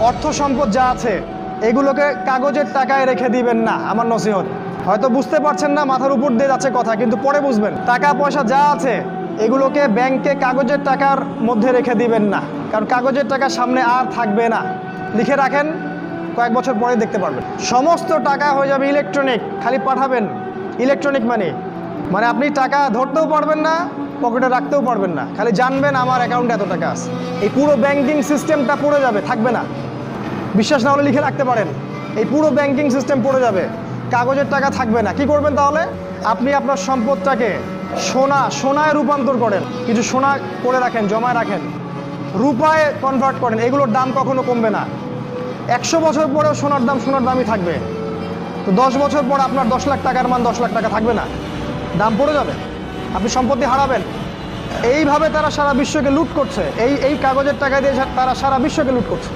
অর্থ সম্পদ যা আছে এগুলোকে কাগজের টাকায় রেখে দিবেন না। আমার নসিহত, হয়তো বুঝতে পারছেন না, মাথার উপর দিয়ে যাচ্ছে কথা, কিন্তু পরে বুঝবেন। টাকা পয়সা যা আছে এগুলোকে ব্যাংকে কাগজের টাকার মধ্যে রেখে দিবেন না, কারণ কাগজের টাকা সামনে আর থাকবে না। লিখে রাখেন, কয়েক বছর পরে দেখতে পারবেন সমস্ত টাকা হয়ে যাবে ইলেকট্রনিক। খালি পাঠাবেন ইলেকট্রনিক মানি, মানে আপনি টাকা ধরতেও পারবেন না, পকেটে রাখতেও পারবেন না, খালি জানবেন আমার অ্যাকাউন্টে এত টাকা আছে। এই পুরো ব্যাংকিং সিস্টেমটা পড়ে যাবে, থাকবে না। বিশ্বাস না হলে লিখে রাখতে পারেন, এই পুরো ব্যাংকিং সিস্টেম পড়ে যাবে, কাগজের টাকা থাকবে না। কি করবেন তাহলে? আপনি আপনার সম্পদটাকে সোনায় রূপান্তর করেন, কিছু সোনা করে রাখেন, জমায় রাখেন, রূপায় কনভার্ট করেন। এগুলোর দাম কখনো কমবে না। 100 বছর পরেও সোনার দামই থাকবে। তো 10 বছর পর আপনার 10 লাখ টাকার মান 10 লাখ টাকা থাকবে না, দাম পড়ে যাবে, আপনি সম্পত্তি হারাবেন। এইভাবে তারা সারা বিশ্বকে লুট করছে, এই কাগজের টাকা দিয়ে তারা সারা বিশ্বকে লুট করছে।